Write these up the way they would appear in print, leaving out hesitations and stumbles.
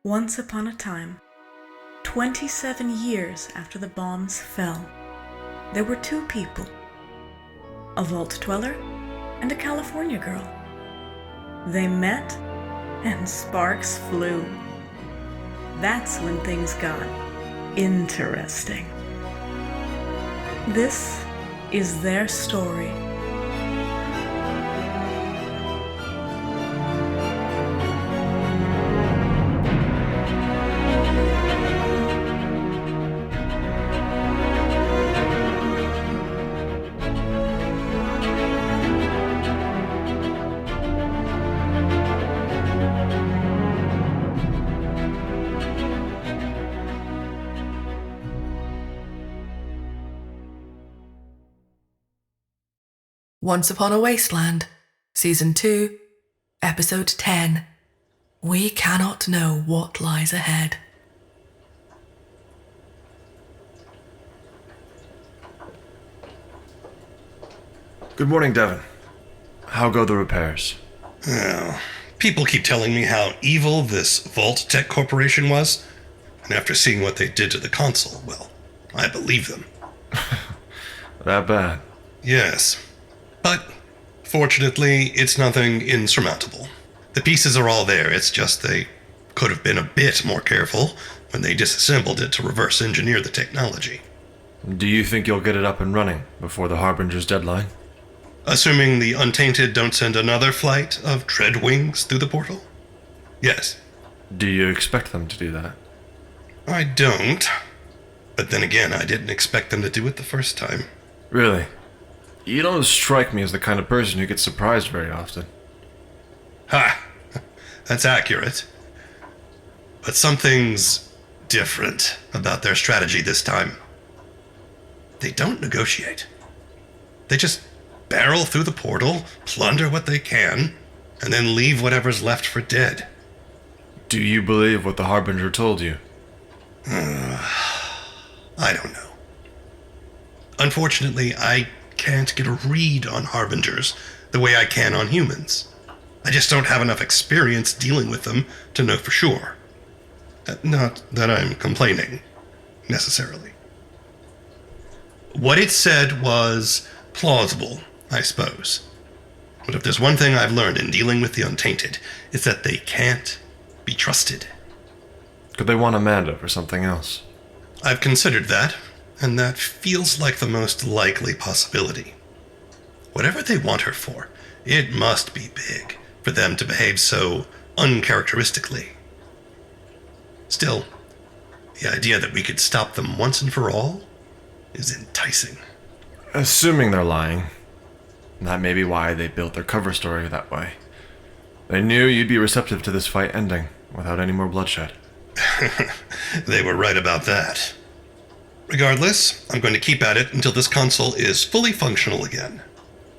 Once upon a time, 27 years after the bombs fell, there were two people, a vault dweller and a California girl. They met and sparks flew. That's when things got interesting. This is their story. Once Upon a Wasteland, Season 2, Episode 10. We cannot know what lies ahead. Good morning, Devon. How go the repairs? Oh, people keep telling me how evil this Vault Tech Corporation was, and after seeing what they did to the console, well, I believe them. That bad? Yes. But, fortunately, it's nothing insurmountable. The pieces are all there, it's just they could have been a bit more careful when they disassembled it to reverse engineer the technology. Do you think you'll get it up and running before the Harbinger's deadline? Assuming the Untainted don't send another flight of Treadwings through the portal? Yes. Do you expect them to do that? I don't. But then again, I didn't expect them to do it the first time. Really? You don't strike me as the kind of person who gets surprised very often. Ha! That's accurate. But something's different about their strategy this time. They don't negotiate. They just barrel through the portal, plunder what they can, and then leave whatever's left for dead. Do you believe what the Harbinger told you? I don't know. Unfortunately, I can't get a read on Harbingers the way I can on humans. I just don't have enough experience dealing with them to know for sure. Not that I'm complaining, necessarily. What it said was plausible, I suppose. But if there's one thing I've learned in dealing with the Untainted, it's that they can't be trusted. Could they want Amanda for something else? I've considered that, and that feels like the most likely possibility. Whatever they want her for, it must be big for them to behave so uncharacteristically. Still, the idea that we could stop them once and for all is enticing. Assuming they're lying. That may be why they built their cover story that way. They knew you'd be receptive to this fight ending without any more bloodshed. They were right about that. Regardless, I'm going to keep at it until this console is fully functional again.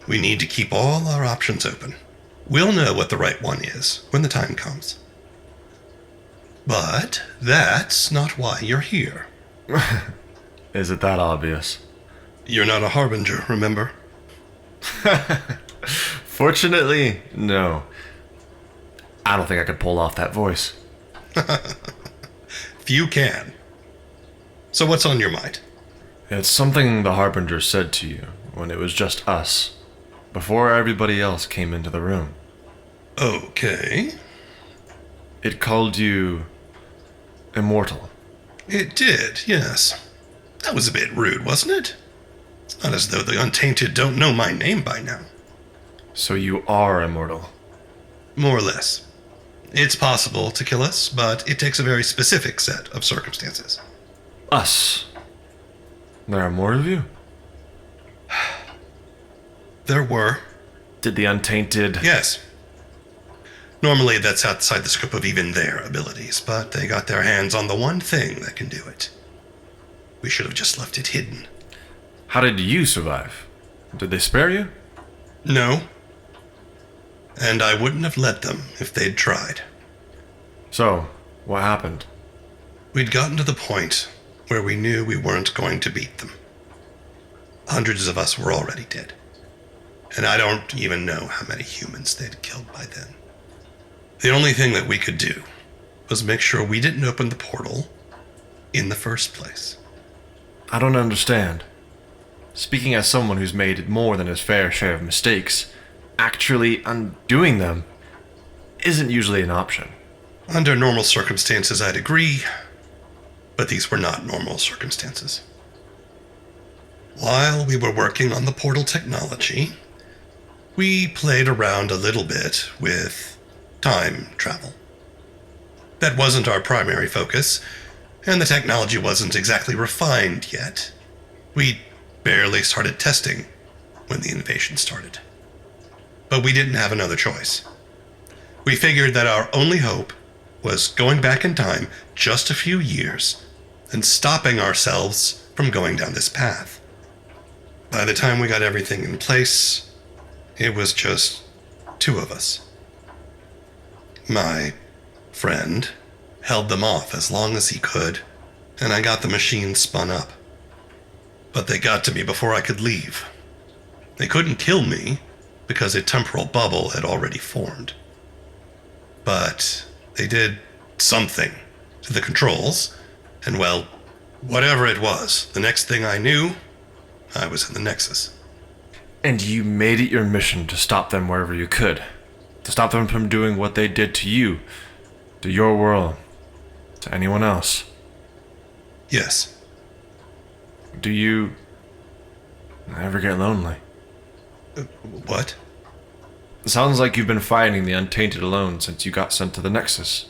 We need to keep all our options open. We'll know what the right one is when the time comes. But that's not why you're here. Is it that obvious? You're not a Harbinger, remember? Fortunately, no. I don't think I could pull off that voice. Few can. So what's on your mind? It's something the Harbinger said to you when it was just us, before everybody else came into the room. Okay. It called you immortal. It did, yes. That was a bit rude, wasn't it? It's not as though the Untainted don't know my name by now. So you are immortal? More or less. It's possible to kill us, but it takes a very specific set of circumstances. Us? There are more of you? There were. Did the Untainted... Yes. Normally that's outside the scope of even their abilities, but they got their hands on the one thing that can do it. We should have just left it hidden. How did you survive? Did they spare you? No. And I wouldn't have let them if they'd tried. So, what happened? We'd gotten to the point where we knew we weren't going to beat them. Hundreds of us were already dead. And I don't even know how many humans they'd killed by then. The only thing that we could do was make sure we didn't open the portal in the first place. I don't understand. Speaking as someone who's made more than his fair share of mistakes, actually undoing them isn't usually an option. Under normal circumstances, I'd agree, but these were not normal circumstances. While we were working on the portal technology, we played around a little bit with time travel. That wasn't our primary focus, and the technology wasn't exactly refined yet. We barely started testing when the invasion started. But we didn't have another choice. We figured that our only hope was going back in time just a few years and stopping ourselves from going down this path. By the time we got everything in place, it was just two of us. My friend held them off as long as he could, and I got the machine spun up. But they got to me before I could leave. They couldn't kill me because a temporal bubble had already formed. But they did something to the controls, and well, whatever it was, the next thing I knew, I was in the Nexus. And you made it your mission to stop them wherever you could. To stop them from doing what they did to you, to your world, to anyone else. Yes. Do you ever get lonely? What? It sounds like you've been fighting the Untainted alone since you got sent to the Nexus.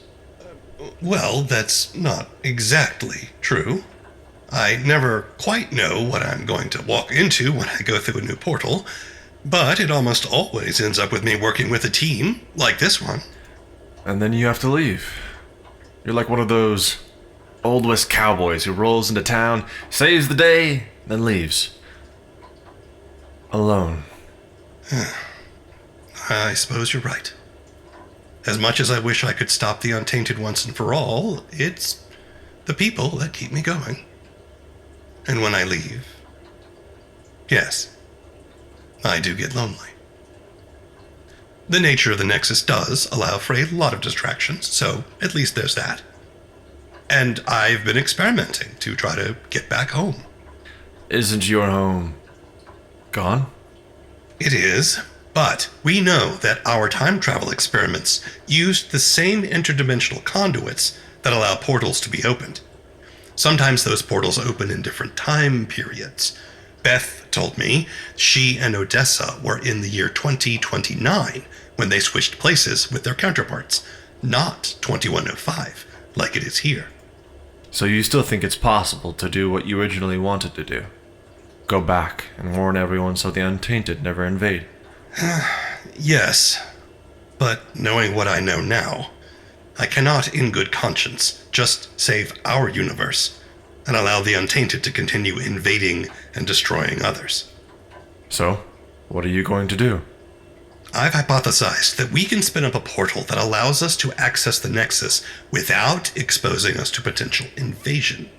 Well, that's not exactly true. I never quite know what I'm going to walk into when I go through a new portal, but it almost always ends up with me working with a team, like this one. And then you have to leave. You're like one of those Old West cowboys who rolls into town, saves the day, then leaves. Alone. I suppose you're right. As much as I wish I could stop the Untainted once and for all, it's the people that keep me going. And when I leave, yes, I do get lonely. The nature of the Nexus does allow for a lot of distractions, so at least there's that. And I've been experimenting to try to get back home. Isn't your home gone? It is, but we know that our time travel experiments used the same interdimensional conduits that allow portals to be opened. Sometimes those portals open in different time periods. Beth told me she and Odessa were in the year 2029 when they switched places with their counterparts, not 2105, like it is here. So you still think it's possible to do what you originally wanted to do? Go back and warn everyone so the Untainted never invade? Yes, but knowing what I know now, I cannot in good conscience just save our universe and allow the Untainted to continue invading and destroying others. So, what are you going to do? I've hypothesized that we can spin up a portal that allows us to access the Nexus without exposing us to potential invasion.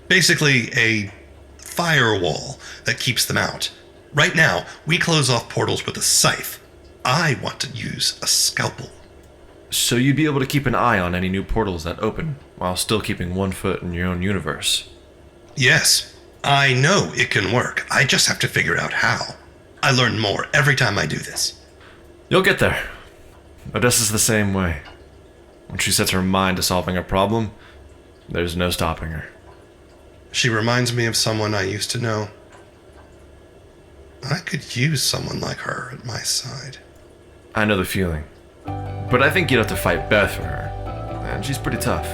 Basically, a firewall that keeps them out. Right now, we close off portals with a scythe. I want to use a scalpel. So you'd be able to keep an eye on any new portals that open, while still keeping one foot in your own universe. Yes, I know it can work. I just have to figure out how. I learn more every time I do this. You'll get there. Odessa's the same way. When she sets her mind to solving a problem, there's no stopping her. She reminds me of someone I used to know. I could use someone like her at my side. I know the feeling. But I think you'd have to fight Beth for her. And she's pretty tough.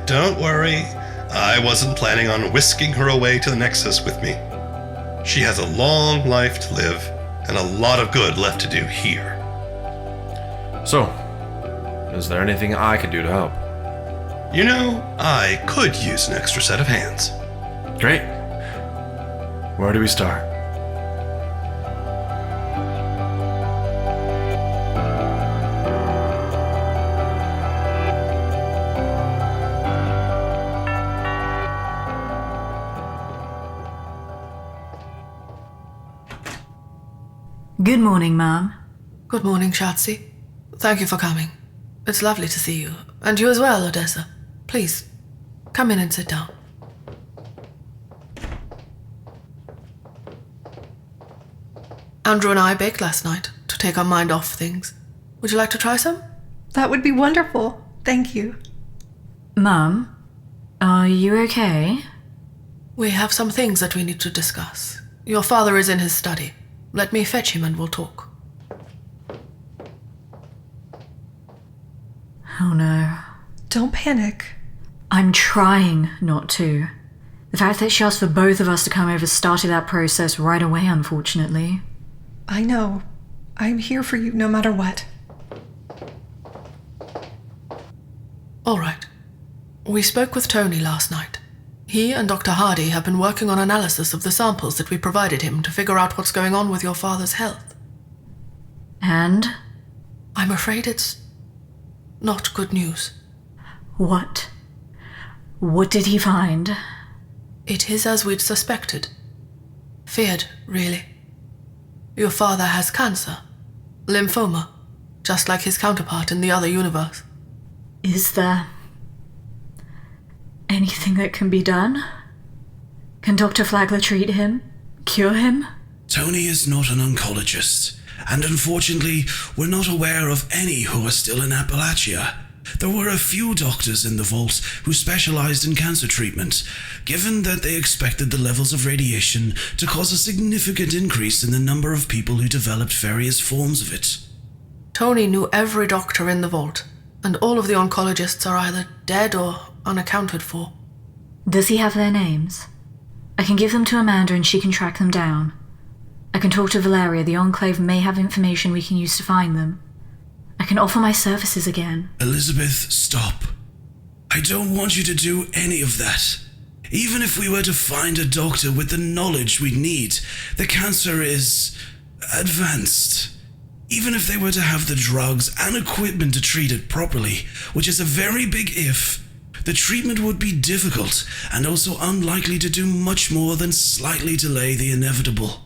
Don't worry. I wasn't planning on whisking her away to the Nexus with me. She has a long life to live and a lot of good left to do here. So, is there anything I can do to help? You know, I could use an extra set of hands. Great. Where do we start? Good morning, Mom. Good morning, Shotzi. Thank you for coming. It's lovely to see you. And you as well, Odessa. Please, come in and sit down. Andrew and I baked last night to take our mind off things. Would you like to try some? That would be wonderful. Thank you. Mum, are you okay? We have some things that we need to discuss. Your father is in his study. Let me fetch him and we'll talk. Oh no. Don't panic. I'm trying not to. The fact that she asked for both of us to come over started that process right away, unfortunately. I know. I'm here for you no matter what. All right. We spoke with Tony last night. He and Dr. Hardy have been working on analysis of the samples that we provided him to figure out what's going on with your father's health. And? I'm afraid it's not good news. What? What did he find? It is as we'd suspected. Feared, really. Your father has cancer. Lymphoma. Just like his counterpart in the other universe. Is there anything that can be done? Can Dr. Flagler treat him? Cure him? Tony is not an oncologist, and unfortunately, we're not aware of any who are still in Appalachia. There were a few doctors in the vault who specialized in cancer treatment, given that they expected the levels of radiation to cause a significant increase in the number of people who developed various forms of it. Tony knew every doctor in the vault, and all of the oncologists are either dead or unaccounted for. Does he have their names? I can give them to Amanda and she can track them down. I can talk to Valeria. The Enclave may have information we can use to find them. I can offer my services again. Elizabeth, stop. I don't want you to do any of that. Even if we were to find a doctor with the knowledge we need, the cancer is advanced. Even if they were to have the drugs and equipment to treat it properly, which is a very big if, the treatment would be difficult and also unlikely to do much more than slightly delay the inevitable.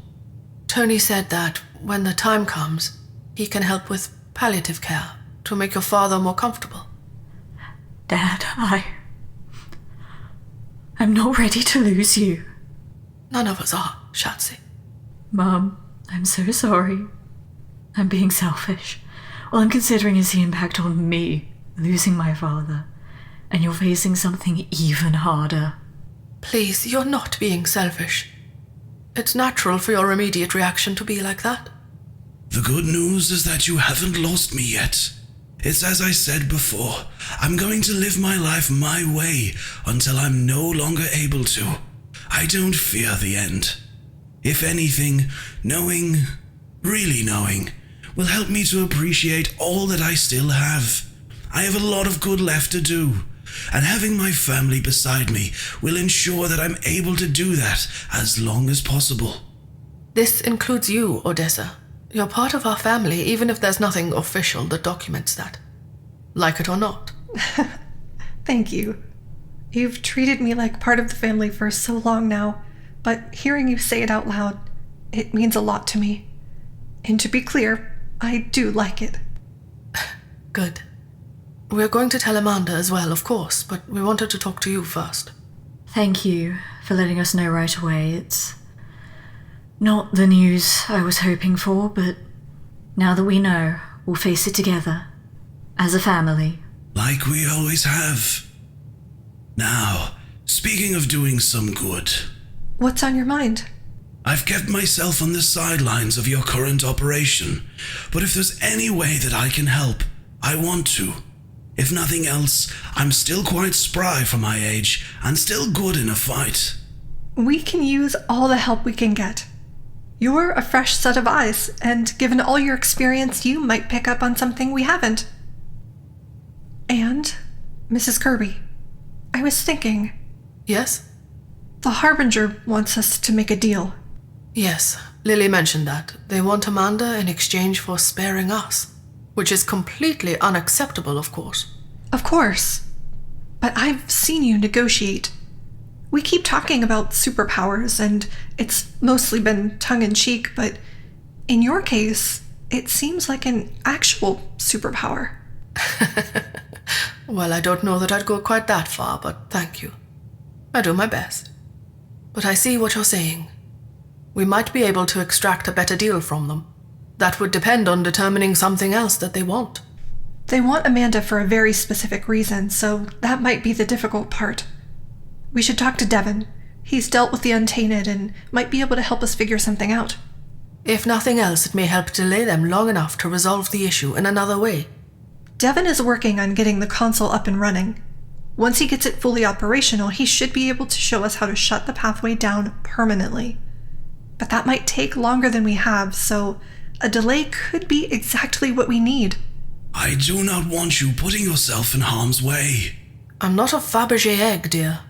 Tony said that when the time comes, he can help with palliative care to make your father more comfortable. Dad, I'm not ready to lose you. None of us are, Shatsi. Mum, I'm so sorry. I'm being selfish. All I'm considering is the impact on me, losing my father. And you're facing something even harder. Please, you're not being selfish. It's natural for your immediate reaction to be like that. The good news is that you haven't lost me yet. It's as I said before, I'm going to live my life my way until I'm no longer able to. I don't fear the end. If anything, really knowing, will help me to appreciate all that I still have. I have a lot of good left to do, and having my family beside me will ensure that I'm able to do that as long as possible. This includes you, Odessa. You're part of our family, even if there's nothing official that documents that. Like it or not. Thank you. You've treated me like part of the family for so long now, but hearing you say it out loud, it means a lot to me. And to be clear, I do like it. Good. We're going to tell Amanda as well, of course, but we wanted to talk to you first. Thank you for letting us know right away. It's not the news I was hoping for, but now that we know, we'll face it together, as a family. Like we always have. Now, speaking of doing some good... What's on your mind? I've kept myself on the sidelines of your current operation, but if there's any way that I can help, I want to. If nothing else, I'm still quite spry for my age, and still good in a fight. We can use all the help we can get. You're a fresh set of eyes, and given all your experience, you might pick up on something we haven't. And, Mrs. Kirby, I was thinking... Yes? The Harbinger wants us to make a deal. Yes, Lily mentioned that. They want Amanda in exchange for sparing us, which is completely unacceptable, of course. Of course. But I've seen you negotiate. We keep talking about superpowers, and it's mostly been tongue-in-cheek, but in your case, it seems like an actual superpower. Well, I don't know that I'd go quite that far, but thank you. I do my best. But I see what you're saying. We might be able to extract a better deal from them. That would depend on determining something else that they want. They want Amanda for a very specific reason, so that might be the difficult part. We should talk to Devon. He's dealt with the Untainted and might be able to help us figure something out. If nothing else, it may help delay them long enough to resolve the issue in another way. Devon is working on getting the console up and running. Once he gets it fully operational, he should be able to show us how to shut the pathway down permanently. But that might take longer than we have, so a delay could be exactly what we need. I do not want you putting yourself in harm's way. I'm not a Fabergé egg, dear.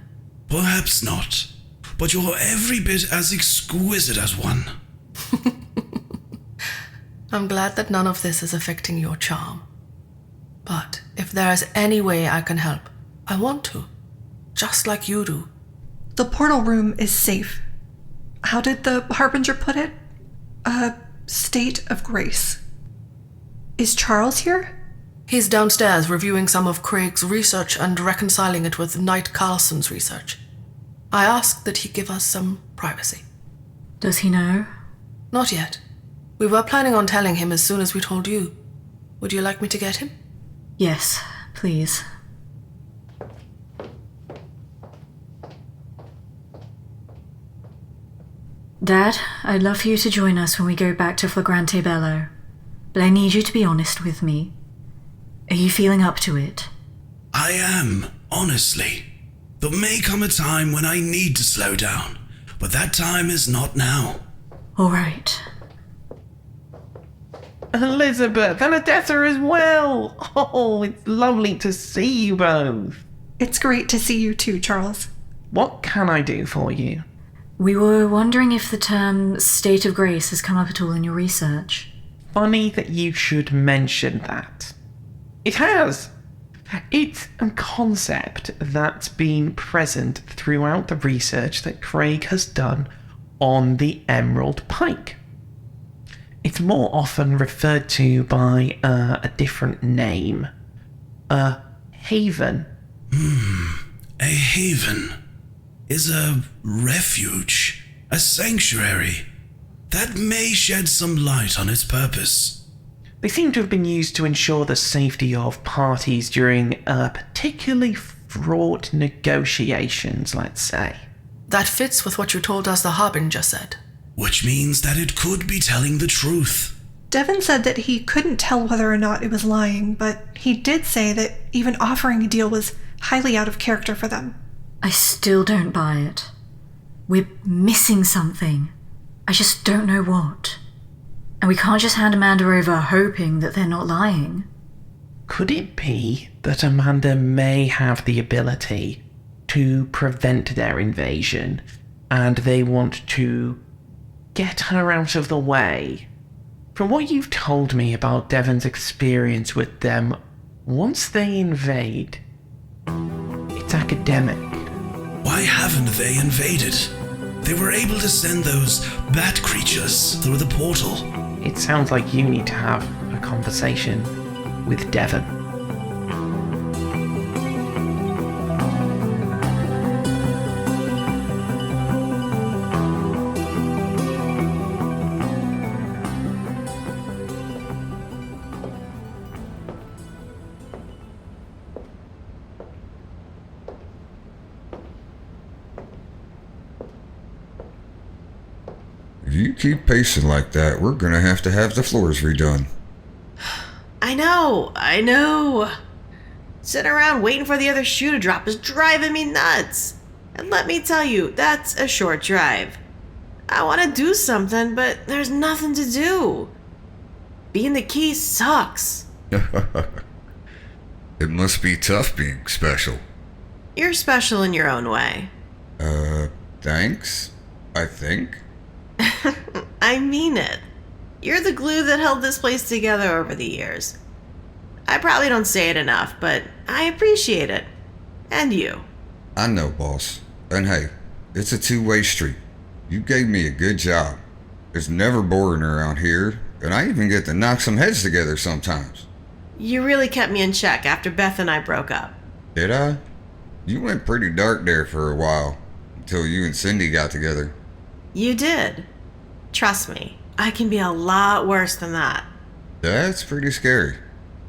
Perhaps not, but you're every bit as exquisite as one. I'm glad that none of this is affecting your charm. But if there is any way I can help, I want to. Just like you do. The portal room is safe. How did the Harbinger put it? A state of grace. Is Charles here? He's downstairs reviewing some of Craig's research and reconciling it with Knight Carlson's research. I asked that he give us some privacy. Does he know? Not yet. We were planning on telling him as soon as we told you. Would you like me to get him? Yes, please. Dad, I'd love for you to join us when we go back to Flagrante Bello. But I need you to be honest with me. Are you feeling up to it? I am, honestly. There may come a time when I need to slow down, but that time is not now. All right. Elizabeth and Odessa as well. Oh, it's lovely to see you both. It's great to see you too, Charles. What can I do for you? We were wondering if the term state of grace has come up at all in your research. Funny that you should mention that. It has. It's a concept that's been present throughout the research that Craig has done on the Emerald Pike. It's more often referred to by a different name. A haven. A haven is a refuge, a sanctuary. That may shed some light on its purpose. They seem to have been used to ensure the safety of parties during particularly fraught negotiations, let's say. That fits with what you told us the Harbinger said. Which means that it could be telling the truth. Devon said that he couldn't tell whether or not it was lying, but he did say that even offering a deal was highly out of character for them. I still don't buy it. We're missing something. I just don't know what. And we can't just hand Amanda over hoping that they're not lying. Could it be that Amanda may have the ability to prevent their invasion, and they want to get her out of the way? From what you've told me about Devon's experience with them, once they invade, it's academic. Why haven't they invaded? They were able to send those bat creatures through the portal. It sounds like you need to have a conversation with Devon. If you keep pacing like that, we're gonna have to have the floors redone. I know. Sitting around waiting for the other shoe to drop is driving me nuts. And let me tell you, that's a short drive. I want to do something, but there's nothing to do. Being the key sucks. It must be tough being special. You're special in your own way. Thanks, I think. I mean it. You're the glue that held this place together over the years. I probably don't say it enough, but I appreciate it. And you. I know, boss. And hey, it's a two-way street. You gave me a good job. It's never boring around here, and I even get to knock some heads together sometimes. You really kept me in check after Beth and I broke up. Did I? You went pretty dark there for a while, until you and Cindy got together. You did. Trust me, I can be a lot worse than that. That's pretty scary.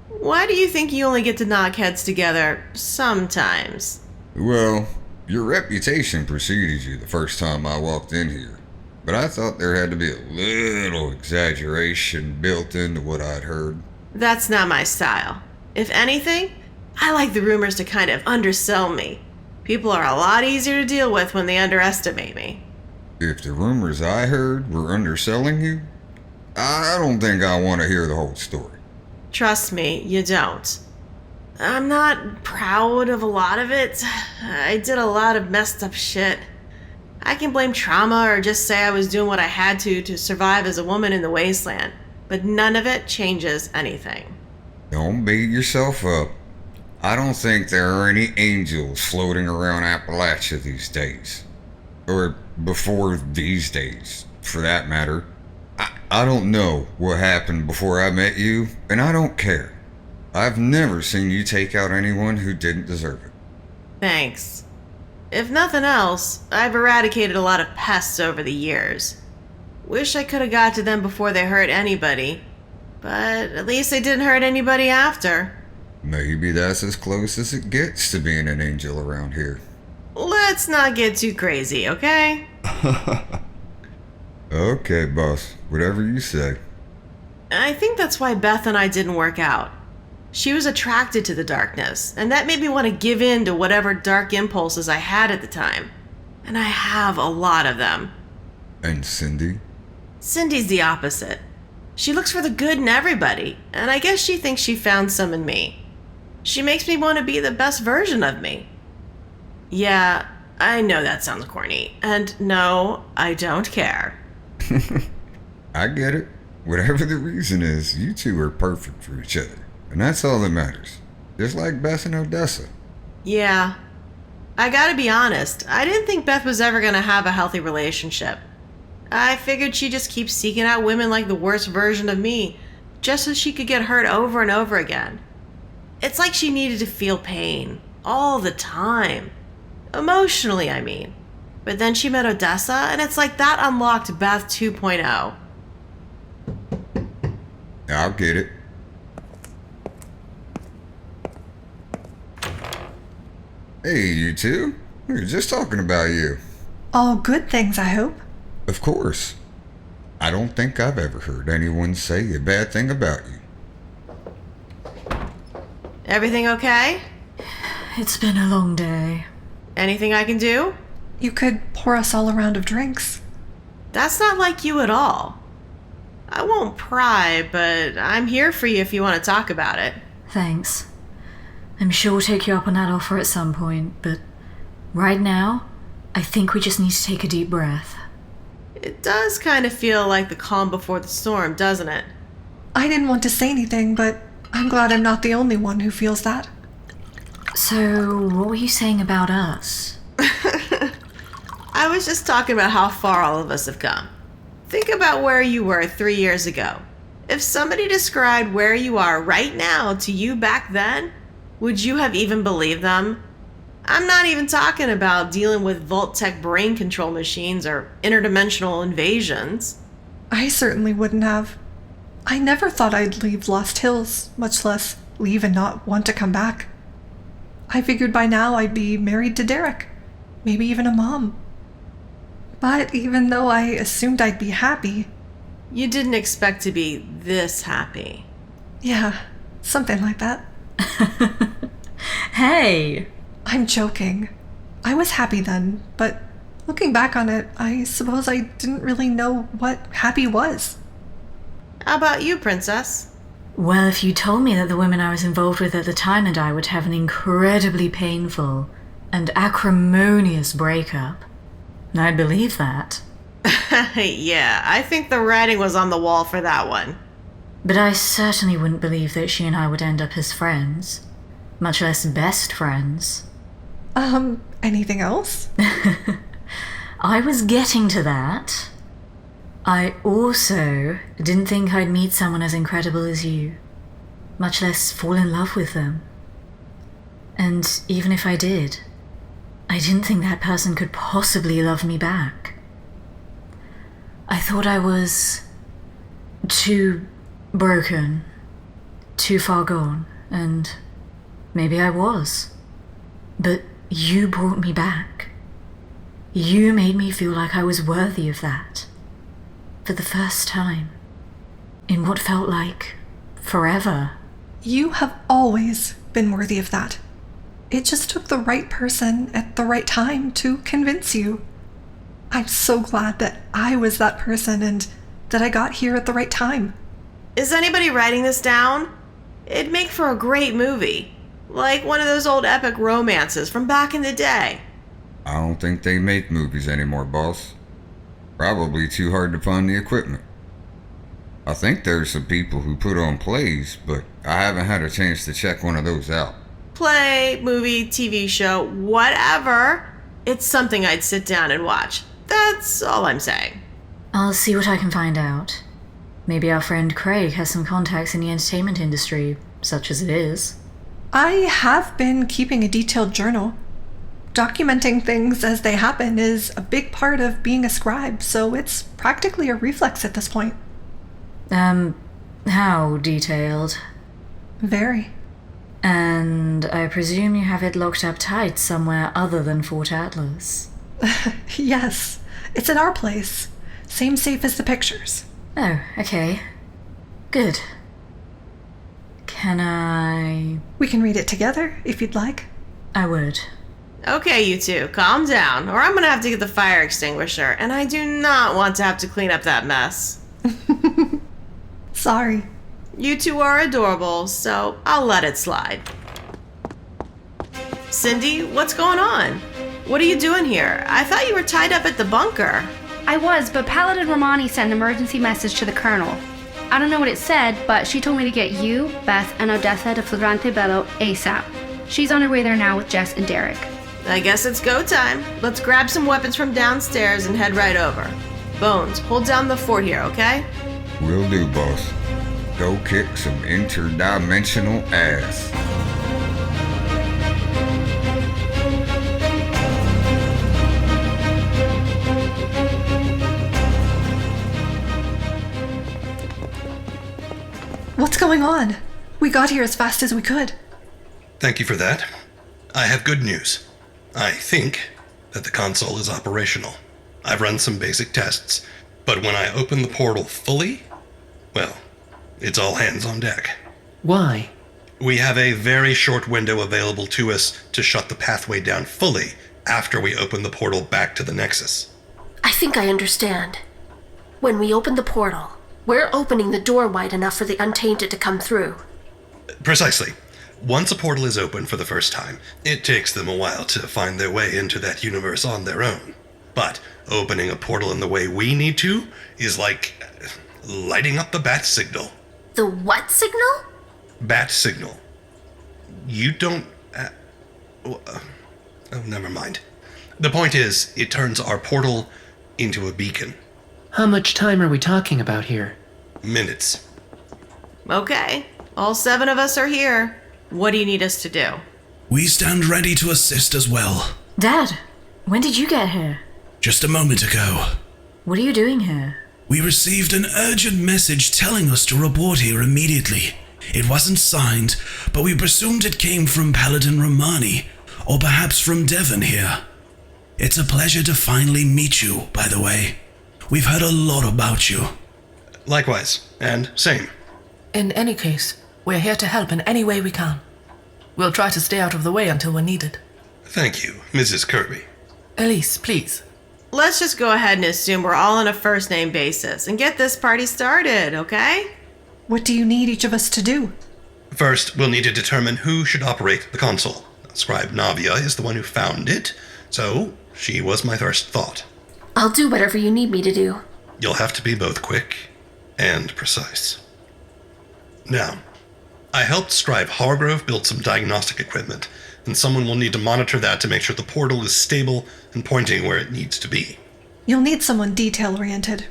Why do you think you only get to knock heads together sometimes? Well, your reputation preceded you the first time I walked in here, but I thought there had to be a little exaggeration built into what I'd heard. That's not my style. If anything, I like the rumors to kind of undersell me. People are a lot easier to deal with when they underestimate me. If the rumors I heard were underselling you, I don't think I want to hear the whole story. Trust me, you don't. I'm not proud of a lot of it. I did a lot of messed up shit. I can blame trauma or just say I was doing what I had to survive as a woman in the Wasteland, but none of it changes anything. Don't beat yourself up. I don't think there are any angels floating around Appalachia these days. Or before these days, for that matter. I don't know what happened before I met you, and I don't care. I've never seen you take out anyone who didn't deserve it. Thanks. If nothing else, I've eradicated a lot of pests over the years. Wish I could have got to them before they hurt anybody, but at least they didn't hurt anybody after. Maybe that's as close as it gets to being an angel around here. Let's not get too crazy, okay? Okay, boss. Whatever you say. I think that's why Beth and I didn't work out. She was attracted to the darkness, and that made me want to give in to whatever dark impulses I had at the time. And I have a lot of them. And Cindy? Cindy's the opposite. She looks for the good in everybody, and I guess she thinks she found some in me. She makes me want to be the best version of me. Yeah, I know that sounds corny, and no, I don't care. I get it. Whatever the reason is, you two are perfect for each other. And that's all that matters. Just like Beth and Odessa. Yeah. I gotta be honest, I didn't think Beth was ever gonna have a healthy relationship. I figured she'd just keep seeking out women like the worst version of me, just so she could get hurt over and over again. It's like she needed to feel pain, all the time. Emotionally, I mean. But then she met Odessa, and it's like that unlocked Beth 2.0. I'll get it. Hey, you two. We were just talking about you. All good things, I hope. Of course. I don't think I've ever heard anyone say a bad thing about you. Everything okay? It's been a long day. Anything I can do? You could pour us all a round of drinks. That's not like you at all. I won't pry, but I'm here for you if you want to talk about it. Thanks. I'm sure we'll take you up on that offer at some point, but right now, I think we just need to take a deep breath. It does kind of feel like the calm before the storm, doesn't it? I didn't want to say anything, but I'm glad I'm not the only one who feels that. So, what were you saying about us? I was just talking about how far all of us have come. Think about where you were 3 years ago. If somebody described where you are right now to you back then, would you have even believed them? I'm not even talking about dealing with Vault-Tec brain control machines or interdimensional invasions. I certainly wouldn't have. I never thought I'd leave Lost Hills, much less leave and not want to come back. I figured by now I'd be married to Derek, maybe even a mom. But even though I assumed I'd be happy... You didn't expect to be this happy. Yeah, something like that. Hey! I'm joking. I was happy then, but looking back on it, I suppose I didn't really know what happy was. How about you, Princess? Well, if you told me that the women I was involved with at the time and I would have an incredibly painful and acrimonious breakup, I'd believe that. Yeah, I think the writing was on the wall for that one. But I certainly wouldn't believe that she and I would end up as friends, much less best friends. Anything else? I was getting to that. I also didn't think I'd meet someone as incredible as you. much less fall in love with them. And even if I did, I didn't think that person could possibly love me back. I thought I was too broken, too far gone, and maybe I was. But you brought me back. You made me feel like I was worthy of that. For the first time. In what felt like forever. You have always been worthy of that. It just took the right person at the right time to convince you. I'm so glad that I was that person and that I got here at the right time. Is anybody writing this down? It'd make for a great movie. Like one of those old epic romances from back in the day. I don't think they make movies anymore, boss. Probably too hard to find the equipment. I think there's some people who put on plays, but I haven't had a chance to check one of those out. Play, movie, TV show, whatever. It's something I'd sit down and watch. That's all I'm saying. I'll see what I can find out. Maybe our friend Craig has some contacts in the entertainment industry, such as it is. I have been keeping a detailed journal. Documenting things as they happen is a big part of being a scribe, so it's practically a reflex at this point. How detailed? Very. And I presume you have it locked up tight somewhere other than Fort Atlas. Yes, it's at our place. Same safe as the pictures. Oh, okay. Good. Can I... We can read it together, if you'd like. I would. Okay, you two, calm down, or I'm gonna have to get the fire extinguisher, and I do not want to have to clean up that mess. Sorry. You two are adorable, so I'll let it slide. Cindy, what's going on? What are you doing here? I thought you were tied up at the bunker. I was, but Paladin Romani sent an emergency message to the Colonel. I don't know what it said, but she told me to get you, Beth, and Odessa to Flagrante Bello ASAP. She's on her way there now with Jess and Derek. I guess it's go time. Let's grab some weapons from downstairs and head right over. Bones, hold down the fort here, okay? Will do, boss. Go kick some interdimensional ass. What's going on? We got here as fast as we could. Thank you for that. I have good news. I think that the console is operational. I've run some basic tests, but when I open the portal fully, well, it's all hands on deck. Why? We have a very short window available to us to shut the pathway down fully after we open the portal back to the Nexus. I think I understand. When we open the portal, we're opening the door wide enough for the Untainted to come through. Precisely. Once a portal is open for the first time, it takes them a while to find their way into that universe on their own. But opening a portal in the way we need to is like lighting up the bat signal. The what signal? Bat signal. You don't... oh, never mind. The point is, it turns our portal into a beacon. How much time are we talking about here? Minutes. Okay, all 7 of us are here. What do you need us to do? We stand ready to assist as well. Dad, when did you get here? Just a moment ago. What are you doing here? We received an urgent message telling us to report here immediately. It wasn't signed, but we presumed it came from Paladin Romani, or perhaps from Devon here. It's a pleasure to finally meet you, by the way. We've heard a lot about you. Likewise, and same. In any case, we're here to help in any way we can. We'll try to stay out of the way until we're needed. Thank you, Mrs. Kirby. Elise, please. Let's just go ahead and assume we're all on a first-name basis and get this party started, okay? What do you need each of us to do? First, we'll need to determine who should operate the console. Scribe Navia is the one who found it, so she was my first thought. I'll do whatever you need me to do. You'll have to be both quick and precise. Now, I helped Scribe Hargrove build some diagnostic equipment, and someone will need to monitor that to make sure the portal is stable and pointing where it needs to be. You'll need someone detail-oriented.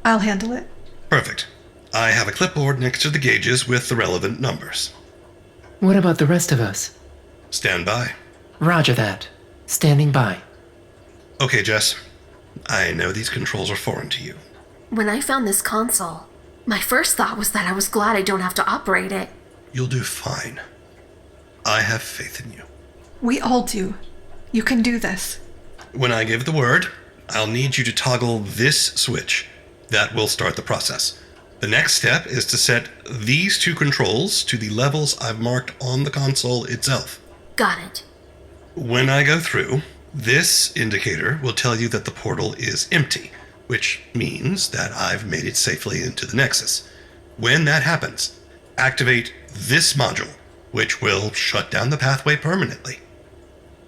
I'll handle it. Perfect. I have a clipboard next to the gauges with the relevant numbers. What about the rest of us? Stand by. Roger that. Standing by. Okay, Jess. I know these controls are foreign to you. When I found this console, my first thought was that I was glad I don't have to operate it. You'll do fine. I have faith in you. We all do. You can do this. When I give the word, I'll need you to toggle this switch. That will start the process. The next step is to set these two controls to the levels I've marked on the console itself. Got it. When I go through, this indicator will tell you that the portal is empty, which means that I've made it safely into the Nexus. When that happens, activate this module, which will shut down the pathway permanently.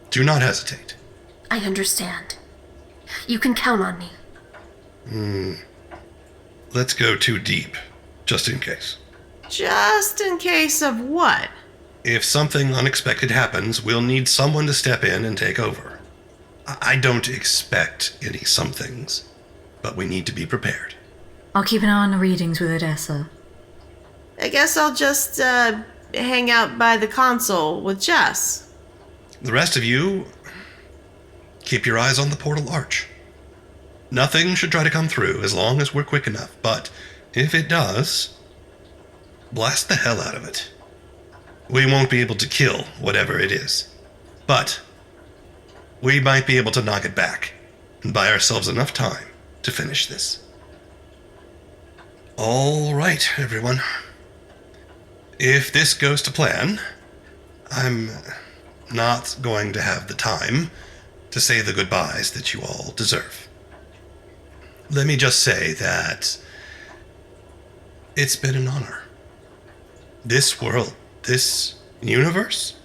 Do not hesitate. I understand. You can count on me. Let's go too deep, just in case. Just in case of what? If something unexpected happens, we'll need someone to step in and take over. I don't expect any somethings, but we need to be prepared. I'll keep an eye on the readings with Odessa. I guess I'll just, hang out by the console with Jess. The rest of you, keep your eyes on the portal arch. Nothing should try to come through as long as we're quick enough, but if it does, blast the hell out of it. We won't be able to kill whatever it is, but we might be able to knock it back and buy ourselves enough time to finish this. All right, everyone. If this goes to plan, I'm not going to have the time to say the goodbyes that you all deserve. Let me just say that it's been an honor. This world, this universe,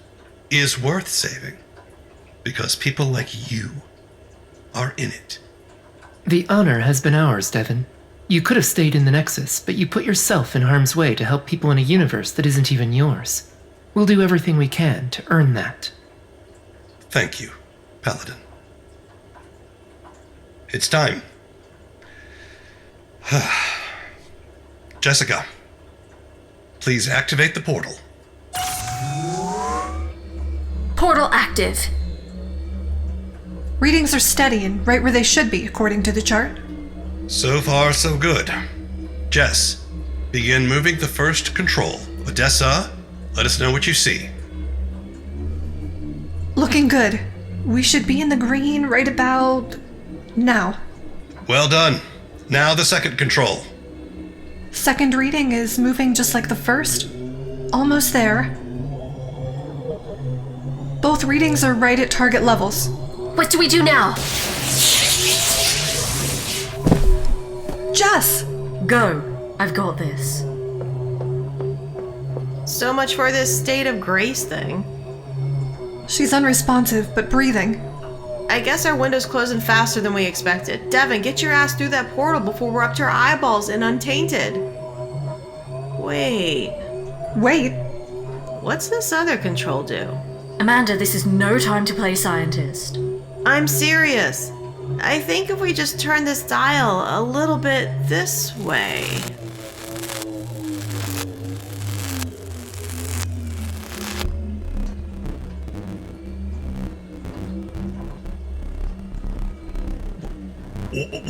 is worth saving because people like you are in it. The honor has been ours, Devon. You could have stayed in the Nexus, but you put yourself in harm's way to help people in a universe that isn't even yours. We'll do everything we can to earn that. Thank you, Paladin. It's time. Jessica, please activate the portal. Portal active. Readings are steady and right where they should be, according to the chart. So far, so good. Jess, begin moving the first control. Odessa, let us know what you see. Looking good. We should be in the green right about now. Well done. Now the second control. Second reading is moving just like the first. Almost there. Both readings are right at target levels. What do we do now? Jess! Go. I've got this. So much for this state of grace thing. She's unresponsive, but breathing. I guess our window's closing faster than we expected. Devon, get your ass through that portal before we're up to our eyeballs and untainted. Wait. What's this other control do? Amanda, this is no time to play scientist. I'm serious. I think if we just turn this dial a little bit this way.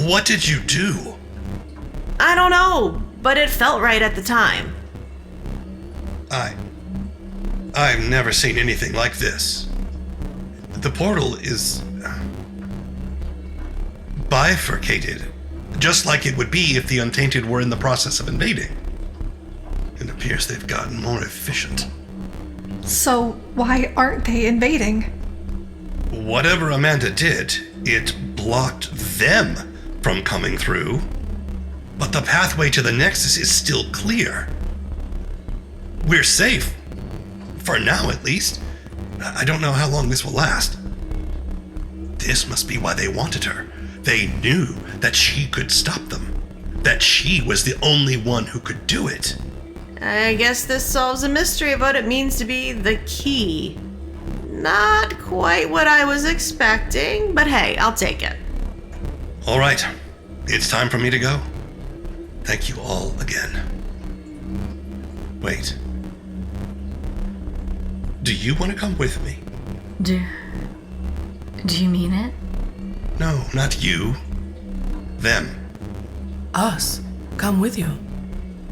What did you do? I don't know, but it felt right at the time. I've never seen anything like this. The portal is bifurcated, just like it would be if the Untainted were in the process of invading. It appears they've gotten more efficient. So why aren't they invading? Whatever Amanda did, it blocked them from coming through. But the pathway to the Nexus is still clear. We're safe. For now, at least. I don't know how long this will last. This must be why they wanted her. They knew that she could stop them. That she was the only one who could do it. I guess this solves a mystery of what it means to be the key. Not quite what I was expecting, but hey, I'll take it. All right. It's time for me to go. Thank you all again. Wait. Do you want to come with me? Do you mean it? No, not you. Them. Us? Come with you.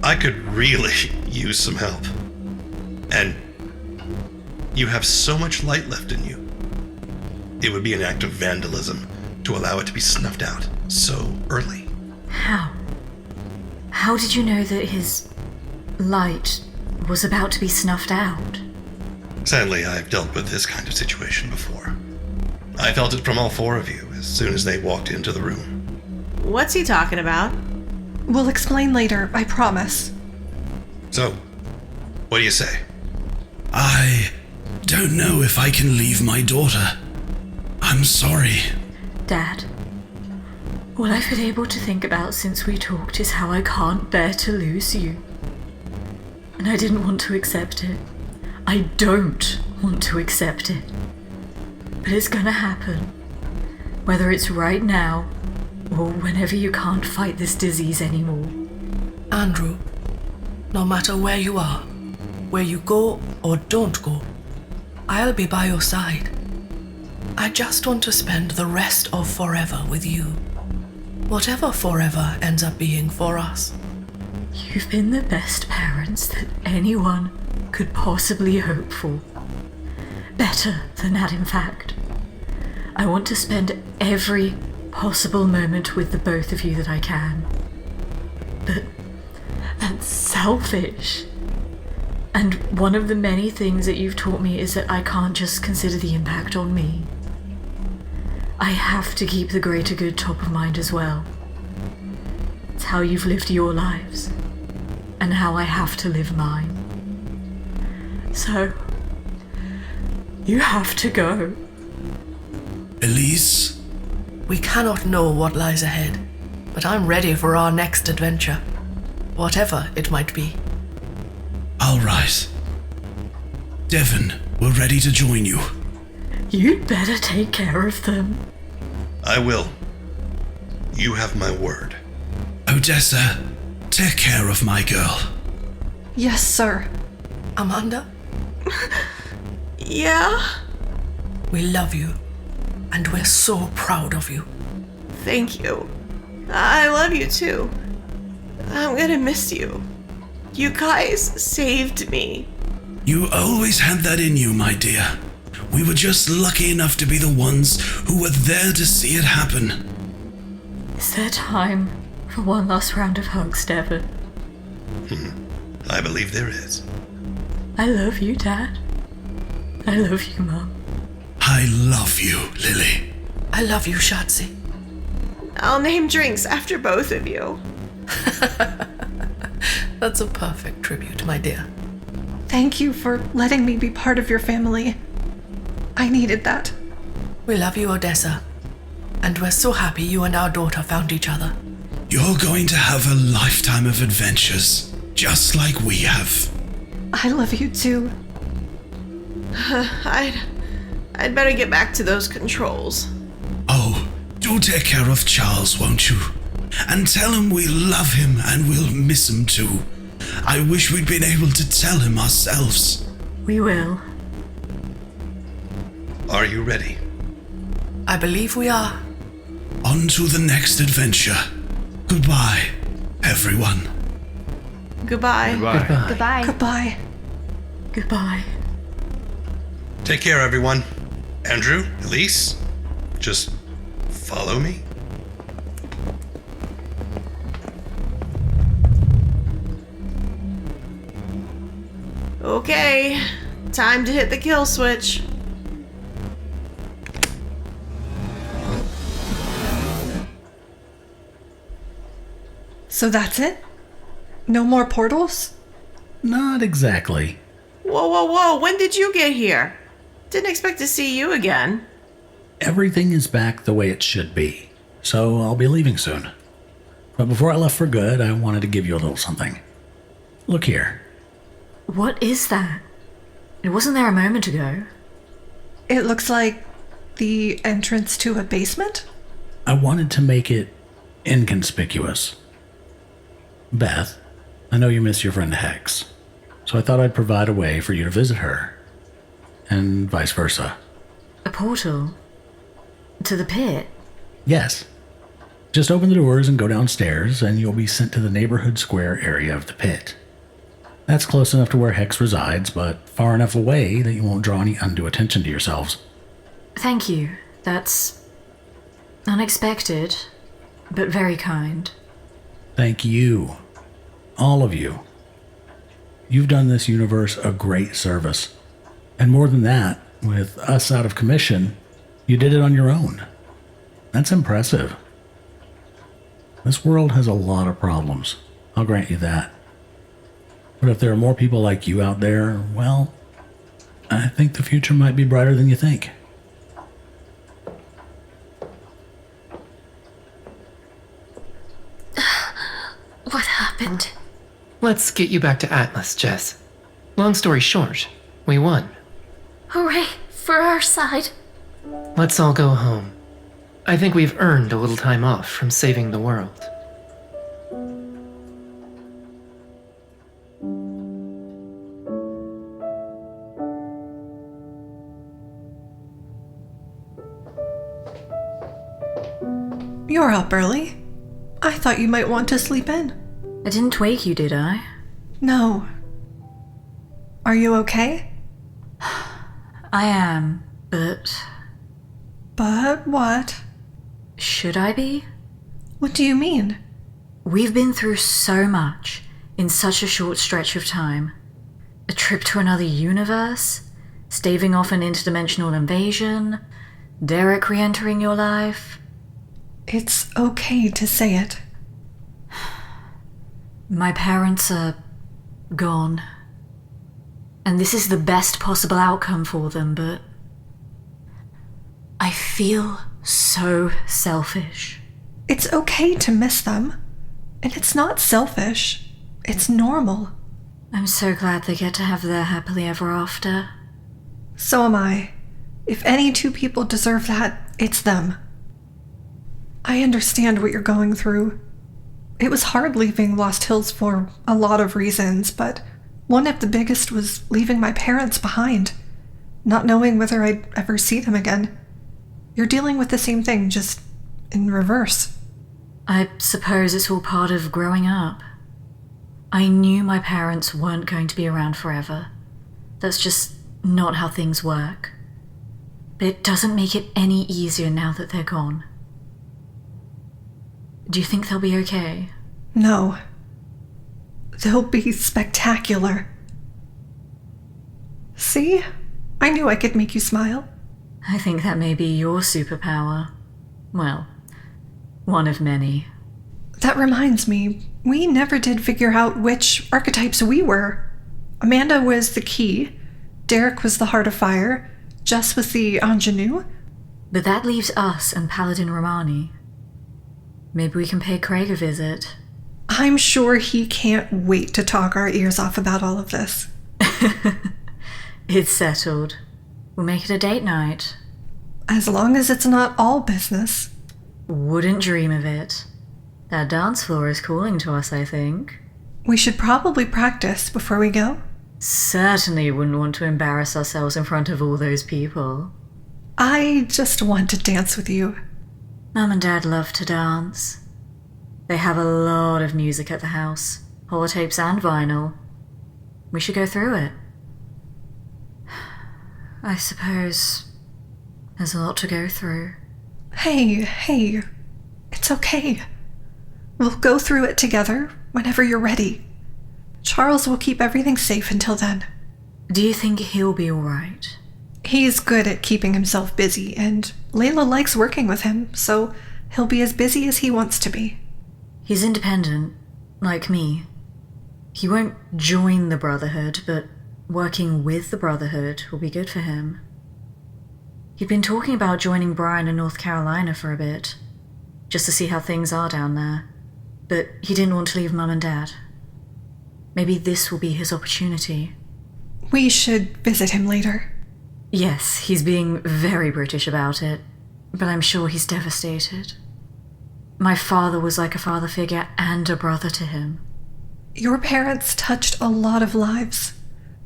I could really use some help. And you have so much light left in you. It would be an act of vandalism to allow it to be snuffed out so early. How? How did you know that his light was about to be snuffed out? Sadly, I've dealt with this kind of situation before. I felt it from all four of you as soon as they walked into the room. What's he talking about? We'll explain later, I promise. So, what do you say? I don't know if I can leave my daughter. I'm sorry. Dad, all I've been able to think about since we talked is how I can't bear to lose you. And I didn't want to accept it. I don't want to accept it. But it's gonna happen. Whether it's right now, or whenever you can't fight this disease anymore. Andrew, no matter where you are, where you go or don't go, I'll be by your side. I just want to spend the rest of forever with you. Whatever forever ends up being for us. You've been the best parents that anyone could possibly hope for. Better than that, in fact. I want to spend every possible moment with the both of you that I can. But that's selfish. And one of the many things that you've taught me is that I can't just consider the impact on me. I have to keep the greater good top of mind as well. It's how you've lived your lives, and how I have to live mine. So, you have to go. Elise? We cannot know what lies ahead, but I'm ready for our next adventure, whatever it might be. All right. Devon, we're ready to join you. You'd better take care of them. I will. You have my word. Odessa, take care of my girl. Yes, sir. Amanda, Yeah? we love you, and we're so proud of you. Thank you. I love you too. I'm gonna miss you. You guys saved me. You always had that in you, my dear. We were just lucky enough to be the ones who were there to see it happen. Is there time for one last round of hugs, Devon? I believe there is. I love you, Dad. I love you, Mum. I love you, Lily. I love you, Shatsi. I'll name drinks after both of you. That's a perfect tribute, my dear. Thank you for letting me be part of your family. I needed that. We love you, Odessa, and we're so happy you and our daughter found each other. You're going to have a lifetime of adventures, just like we have. I love you too. I'd better get back to those controls. Oh, do take care of Charles, won't you? And tell him we love him and we'll miss him too. I wish we'd been able to tell him ourselves. We will. Are you ready? I believe we are. On to the next adventure. Goodbye, everyone. Goodbye. Goodbye. Goodbye. Goodbye. Goodbye. Take care, everyone. Andrew, Elise, just follow me. Okay, time to hit the kill switch. So that's it? No more portals? Not exactly. Whoa, whoa, whoa, when did you get here? Didn't expect to see you again. Everything is back the way it should be, so I'll be leaving soon. But before I left for good, I wanted to give you a little something. Look here. What is that? It wasn't there a moment ago. It looks like the entrance to a basement? I wanted to make it inconspicuous. Beth, I know you miss your friend Hex. so I thought I'd provide a way for you to visit her, and vice versa. A portal? To the pit? Yes. Just open the doors and go downstairs, and you'll be sent to the neighborhood square area of the pit. That's close enough to where Hex resides, but far enough away that you won't draw any undue attention to yourselves. Thank you. That's unexpected, but very kind. Thank you. All of you. You've done this universe a great service. And more than that, with us out of commission, you did it on your own. That's impressive. This world has a lot of problems. I'll grant you that. But if there are more people like you out there, well, I think the future might be brighter than you think. What happened? Let's get you back to Atlas, Jess. Long story short, we won. Hooray, for our side. Let's all go home. I think we've earned a little time off from saving the world. You're up early. I thought you might want to sleep in. I didn't wake you, did I? No. Are you okay? I am, but... But what? Should I be? What do you mean? We've been through so much in such a short stretch of time. A trip to another universe, staving off an interdimensional invasion, Derek re-entering your life. It's okay to say it. My parents are gone. And this is the best possible outcome for them, but I feel so selfish. It's okay to miss them. And it's not selfish. It's normal. I'm so glad they get to have their happily ever after. So am I. If any two people deserve that, it's them. I understand what you're going through. It was hard leaving Lost Hills for a lot of reasons, but one of the biggest was leaving my parents behind, not knowing whether I'd ever see them again. You're dealing with the same thing, just in reverse. I suppose it's all part of growing up. I knew my parents weren't going to be around forever. That's just not how things work. But it doesn't make it any easier now that they're gone. Do you think they'll be okay? No. They'll be spectacular. See? I knew I could make you smile. I think that may be your superpower. Well, one of many. That reminds me, we never did figure out which archetypes we were. Amanda was the key, Derek was the heart of fire, Jess was the ingenue. But that leaves us and Paladin Romani. Maybe we can pay Craig a visit. I'm sure he can't wait to talk our ears off about all of this. It's settled. We'll make it a date night. As long as it's not all business. Wouldn't dream of it. That dance floor is calling to us, I think. We should probably practice before we go. Certainly wouldn't want to embarrass ourselves in front of all those people. I just want to dance with you. Mum and Dad love to dance. They have a lot of music at the house, holotapes and vinyl. We should go through it. I suppose there's a lot to go through. Hey, it's okay. We'll go through it together whenever you're ready. Charles will keep everything safe until then. Do you think he'll be alright? He's good at keeping himself busy, and Layla likes working with him, so he'll be as busy as he wants to be. He's independent, like me. He won't join the Brotherhood, but working with the Brotherhood will be good for him. He'd been talking about joining Brian in North Carolina for a bit, just to see how things are down there, but he didn't want to leave Mum and Dad. Maybe this will be his opportunity. We should visit him later. Yes, he's being very British about it, but I'm sure he's devastated. My father was like a father figure and a brother to him. Your parents touched a lot of lives.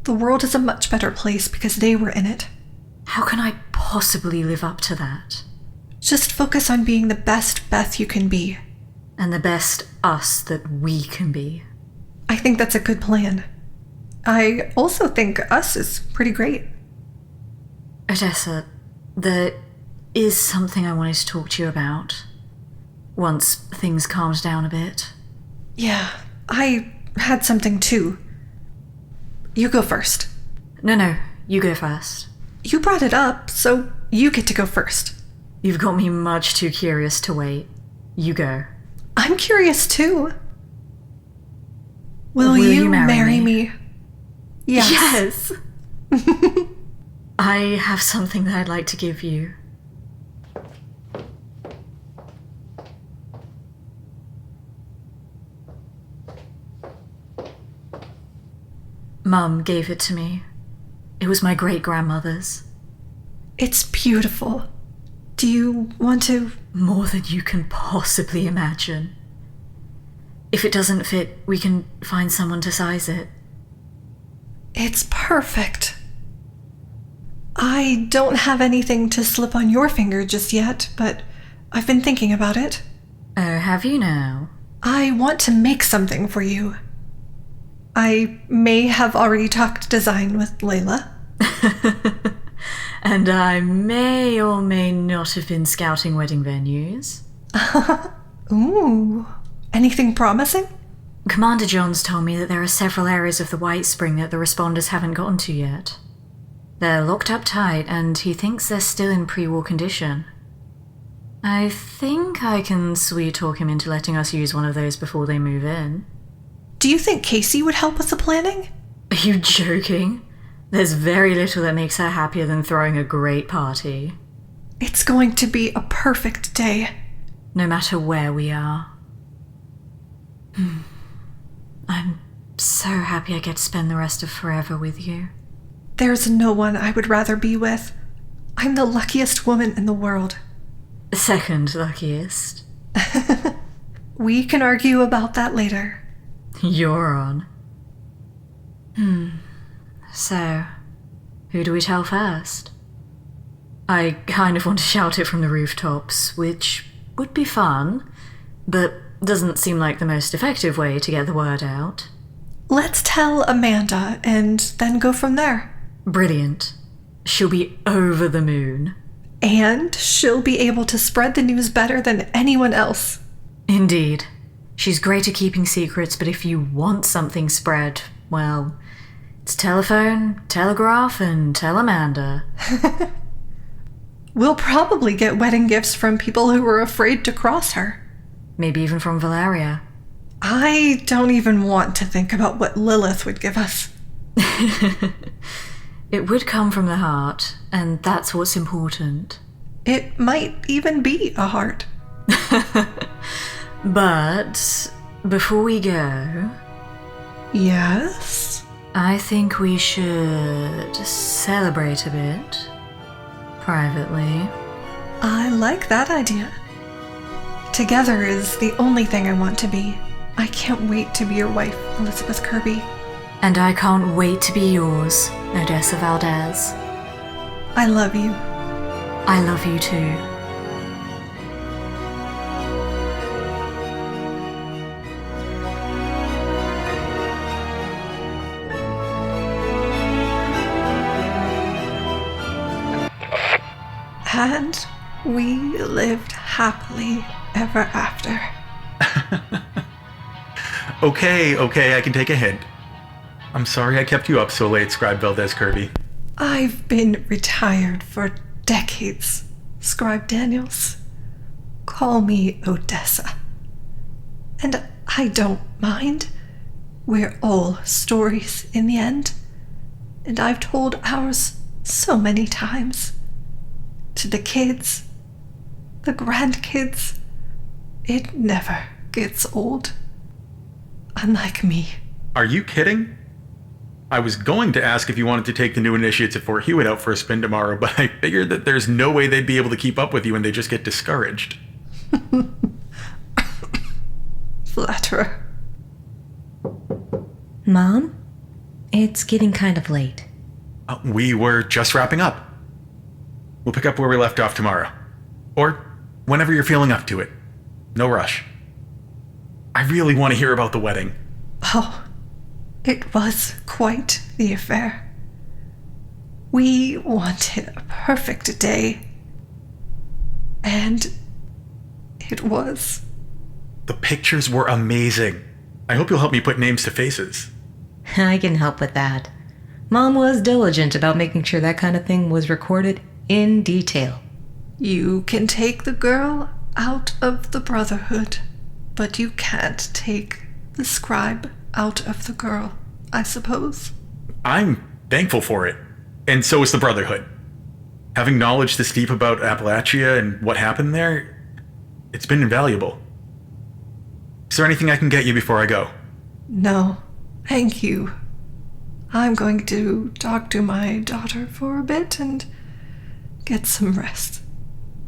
the world is a much better place because they were in it. How can I possibly live up to that? Just focus on being the best Beth you can be. And the best us that we can be. I think that's a good plan. I also think us is pretty great. Odessa, there is something I wanted to talk to you about. Once things calmed down a bit. Yeah, I had something too. You go first. No, you go first. You brought it up, so you get to go first. You've got me much too curious to wait. You go. I'm curious too. Will you marry me? Yes. I have something that I'd like to give you. Mum gave it to me. It was my great-grandmother's. It's beautiful. Do you want to? More than you can possibly imagine. If it doesn't fit, we can find someone to size it. It's perfect. I don't have anything to slip on your finger just yet, but I've been thinking about it. Oh, have you now? I want to make something for you. I may have already talked design with Layla. And I may or may not have been scouting wedding venues. Ooh. Anything promising? Commander Johns told me that there are several areas of the White Spring that the responders haven't gotten to yet. They're locked up tight, and he thinks they're still in pre-war condition. I think I can sweet-talk him into letting us use one of those before they move in. Do you think Casey would help with the planning? Are you joking? There's very little that makes her happier than throwing a great party. It's going to be a perfect day. No matter where we are. I'm so happy I get to spend the rest of forever with you. There's no one I would rather be with. I'm the luckiest woman in the world. Second luckiest. We can argue about that later. You're on. So, who do we tell first? I kind of want to shout it from the rooftops, which would be fun, but doesn't seem like the most effective way to get the word out. Let's tell Amanda and then go from there. Brilliant. She'll be over the moon. And she'll be able to spread the news better than anyone else. Indeed. She's great at keeping secrets, but if you want something spread, well, it's telephone, telegraph, and tell Amanda. We'll probably get wedding gifts from people who are afraid to cross her. Maybe even from Valeria. I don't even want to think about what Lilith would give us. It would come from the heart, and that's what's important. It might even be a heart. But before we go... Yes? I think we should celebrate a bit. Privately. I like that idea. Together is the only thing I want to be. I can't wait to be your wife, Elizabeth Kirby. And I can't wait to be yours, Odessa Valdez. I love you. I love you too. And we lived happily ever after. Okay, I can take a hint. I'm sorry I kept you up so late, Scribe Valdez Kirby. I've been retired for decades, Scribe Daniels. Call me Odessa. And I don't mind. We're all stories in the end. And I've told ours so many times. To the kids, the grandkids. It never gets old. Unlike me. Are you kidding? I was going to ask if you wanted to take the new initiates at Fort Hewitt out for a spin tomorrow, but I figured that there's no way they'd be able to keep up with you and they just get discouraged. Flatterer. Mom? It's getting kind of late. We were just wrapping up. We'll pick up where we left off tomorrow. Or whenever you're feeling up to it. No rush. I really want to hear about the wedding. Oh, it was quite the affair. We wanted a perfect day. And it was. The pictures were amazing. I hope you'll help me put names to faces. I can help with that. Mom was diligent about making sure that kind of thing was recorded in detail. You can take the girl out of the Brotherhood, but you can't take the scribe out of the girl, I suppose. I'm thankful for it. And so is the Brotherhood. Having knowledge this deep about Appalachia and what happened there, it's been invaluable. Is there anything I can get you before I go? No, thank you. I'm going to talk to my daughter for a bit and get some rest.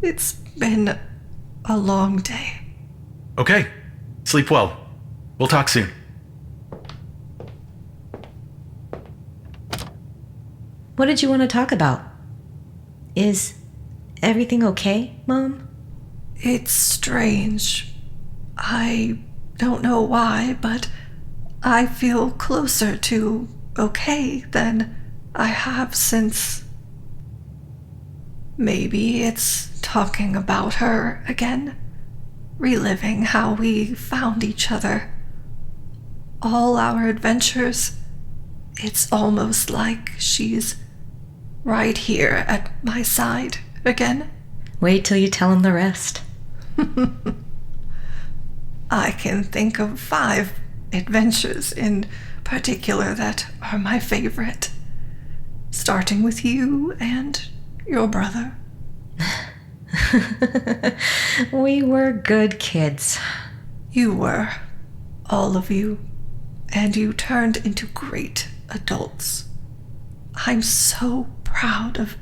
It's been a long day. Okay. Sleep well. We'll talk soon. What did you want to talk about? Is everything okay, Mom? It's strange. I don't know why, but I feel closer to okay than I have since. Maybe it's talking about her again, reliving how we found each other. All our adventures. It's almost like she's right here at my side again. Wait till you tell him the rest. I can think of 5 adventures in particular that are my favorite, starting with you and your brother. We were good kids. You were, all of you, and you turned into great adults. I'm so proud of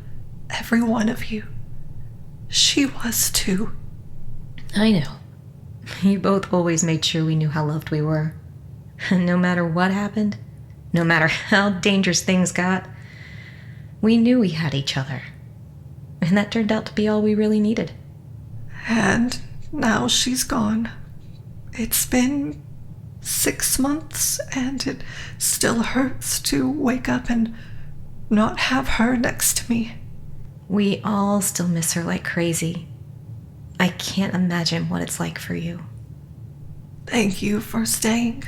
every one of you. She was too. I know. You both always made sure we knew how loved we were. No matter what happened, no matter how dangerous things got, we knew we had each other. And that turned out to be all we really needed. And now she's gone. It's been 6 months, and it still hurts to wake up and not have her next to me. We all still miss her like crazy. I can't imagine what it's like for you. Thank you for staying.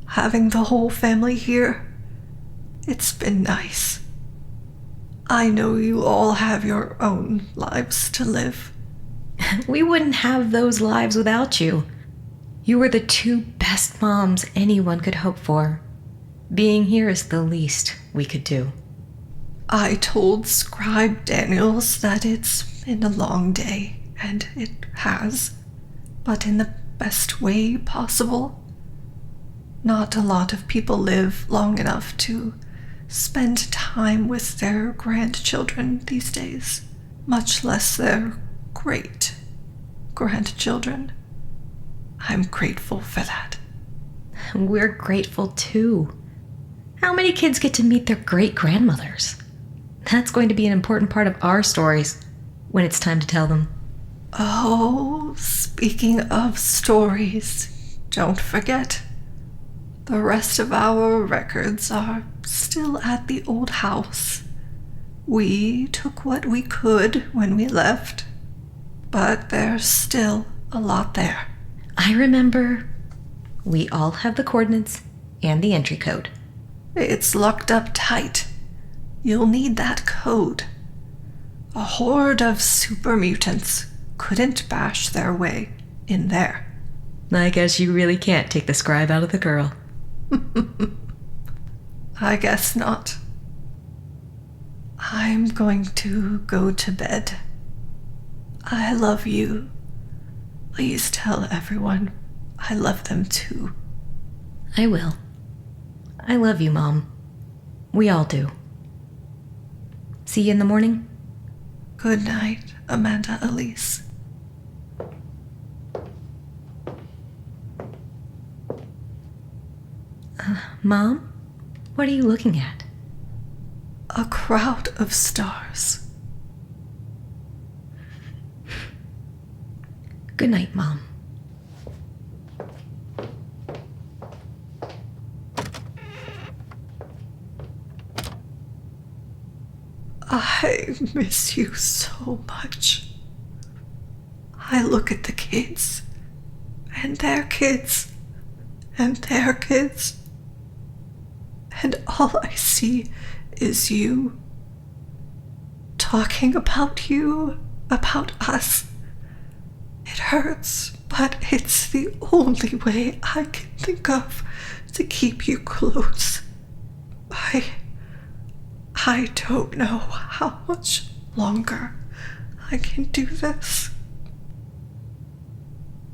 Having the whole family here. It's been nice. I know you all have your own lives to live. We wouldn't have those lives without you. You were the 2 best moms anyone could hope for. Being here is the least we could do. I told Scribe Daniels that it's been a long day, and it has, but in the best way possible. Not a lot of people live long enough to spend time with their grandchildren these days, much less their great-grandchildren. I'm grateful for that. We're grateful too. How many kids get to meet their great-grandmothers? That's going to be an important part of our stories when it's time to tell them. Oh, speaking of stories, don't forget. The rest of our records are still at the old house. We took what we could when we left, but there's still a lot there. I remember. We all have the coordinates and the entry code. It's locked up tight. You'll need that code. A horde of super mutants couldn't bash their way in there. I guess you really can't take the scribe out of the girl. I guess not. I'm going to go to bed. I love you. Please tell everyone I love them too. I will. I love you, Mom. We all do. See you in the morning? Good night, Amanda Elise. Mom? What are you looking at? A crowd of stars. Good night, Mom. I miss you so much. I look at the kids, and their kids, and their kids, and all I see is you. Talking about you, about us. It hurts, but it's the only way I can think of to keep you close. I don't know how much longer I can do this.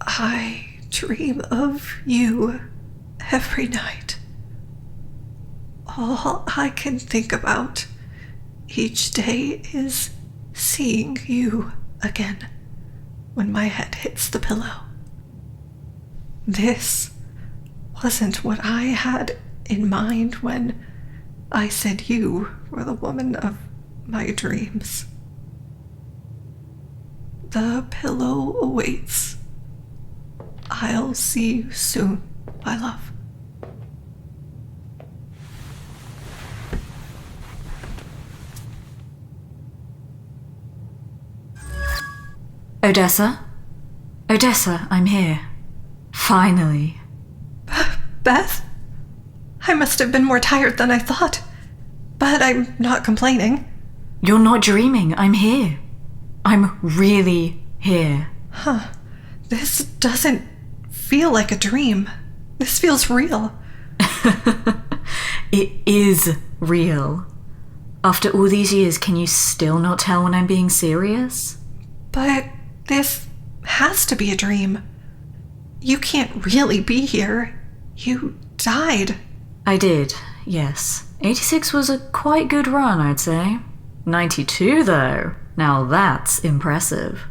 I dream of you every night. All I can think about each day is seeing you again when my head hits the pillow. This wasn't what I had in mind when I said you were the woman of my dreams. The pillow awaits. I'll see you soon, my love. Odessa? Odessa, I'm here. Finally. Beth? I must have been more tired than I thought. But I'm not complaining. You're not dreaming. I'm here. I'm really here. Huh. This doesn't feel like a dream. This feels real. It is real. After all these years, can you still not tell when I'm being serious? But this has to be a dream. You can't really be here. You died. I did, yes. 86 was a quite good run, I'd say. 92, though. Now that's impressive.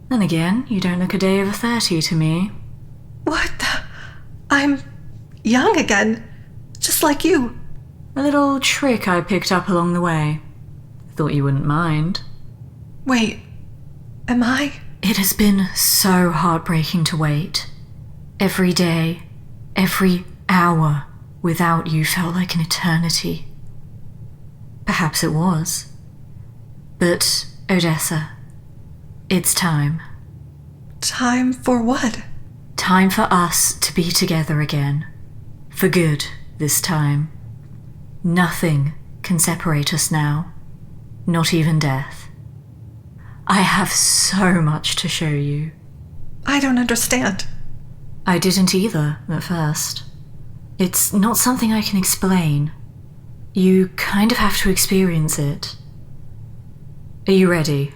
Then again, you don't look a day over 30 to me. What the? I'm young again. Just like you. A little trick I picked up along the way. Thought you wouldn't mind. Wait, am I? It has been so heartbreaking to wait. Every day, every hour without you felt like an eternity. Perhaps it was. But, Odessa, it's time. Time for what? Time for us to be together again. For good, this time. Nothing can separate us now. Not even death. I have so much to show you. I don't understand. I didn't either, at first. It's not something I can explain. You kind of have to experience it. Are you ready?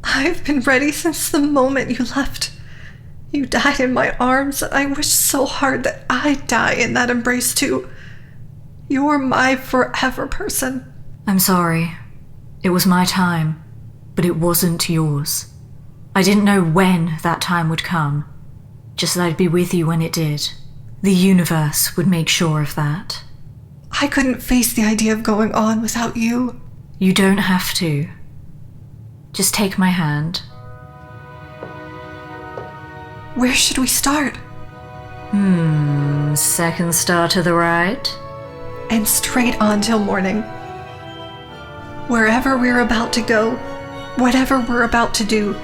I've been ready since the moment you left. You died in my arms, and I wish so hard that I'd die in that embrace too. You're my forever person. I'm sorry. It was my time, but it wasn't yours. I didn't know when that time would come, just that I'd be with you when it did. The universe would make sure of that. I couldn't face the idea of going on without you. You don't have to. Just take my hand. Where should we start? Second star to the right. And straight on till morning. Wherever we're about to go, whatever we're about to do,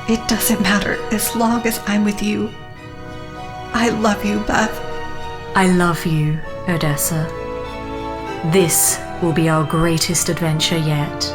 it doesn't matter as long as I'm with you. I love you, Beth. I love you, Odessa. This will be our greatest adventure yet.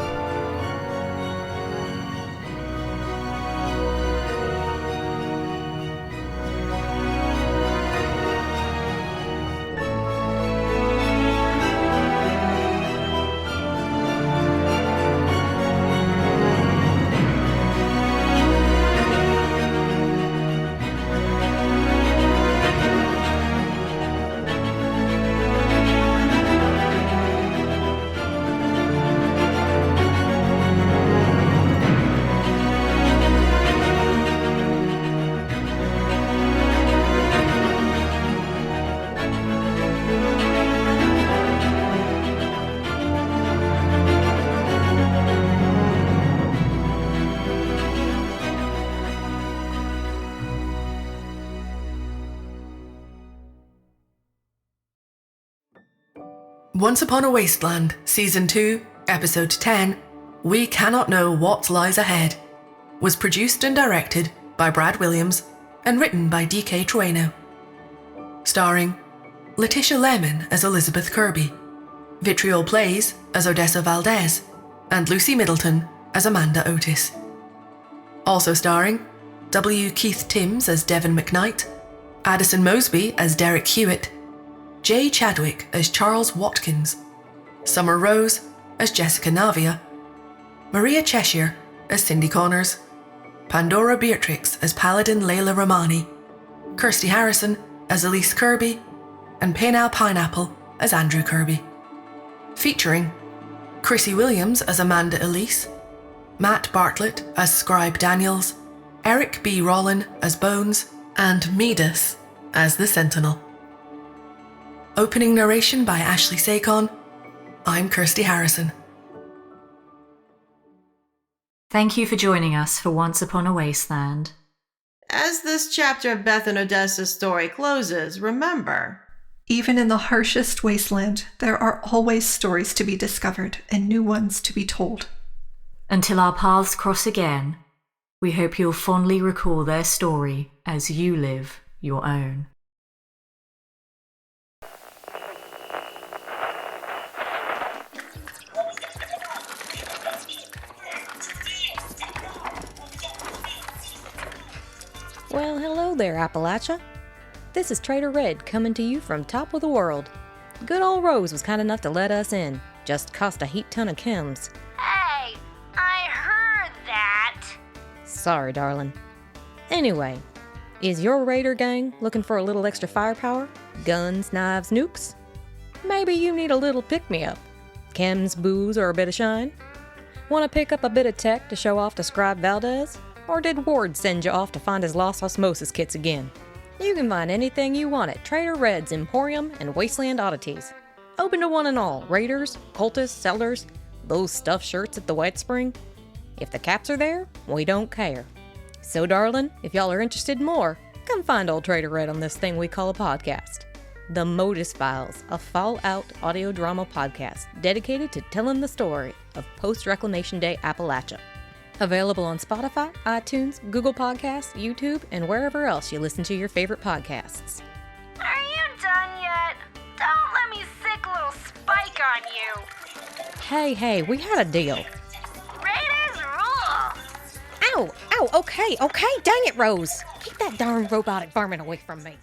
Once Upon a Wasteland, Season 2, Episode 10, We Cannot Know What Lies Ahead, was produced and directed by Brad Williams and written by D.K. Trueno. Starring Letitia Lemon as Elizabeth Kirby, Vitriol Plays as Odessa Valdez, and Lucy Middleton as Amanda Otis. Also starring W. Keith Timms as Devon McKnight, Addison Mosby as Derek Hewitt, Jay Chadwick as Charles Watkins, Summer Rose as Jessica Navia, Maria Cheshire as Cindy Connors, Pandora Beatrix as Paladin Layla Romani, Kirsty Harrison as Elise Kirby, and Painal Pineapple as Andrew Kirby. Featuring Chrissy Williams as Amanda Elise, Matt Bartlett as Scribe Daniels, Eric B. Rollin as Bones, and Midas as the Sentinel. Opening narration by Ashley Sakon. I'm Kirsty Harrison. Thank you for joining us for Once Upon a Wasteland. As this chapter of Beth and Odessa's story closes, remember, even in the harshest wasteland, there are always stories to be discovered and new ones to be told. Until our paths cross again, we hope you'll fondly recall their story as you live your own. Well, hello there, Appalachia. This is Trader Red coming to you from top of the world. Good old Rose was kind enough to let us in. Just cost a heap ton of chems. Hey, I heard that. Sorry, darling. Anyway, is your raider gang looking for a little extra firepower? Guns, knives, nukes? Maybe you need a little pick-me-up. Chems, booze, or a bit of shine? Want to pick up a bit of tech to show off to Scribe Valdez? Or did Ward send you off to find his lost osmosis kits again? You can find anything you want at Trader Red's Emporium and Wasteland Oddities. Open to one and all, raiders, cultists, sellers, those stuffed shirts at the Wet Spring. If the caps are there, we don't care. So darling, if y'all are interested in more, come find old Trader Red on this thing we call a podcast. The Modus Files, a Fallout audio drama podcast dedicated to telling the story of post-Reclamation Day Appalachia. Available on Spotify, iTunes, Google Podcasts, YouTube, and wherever else you listen to your favorite podcasts. Are you done yet? Don't let me sick little spike on you. Hey, we had a deal. Raiders rule. Ow, okay, dang it, Rose. Keep that darn robotic varmint away from me.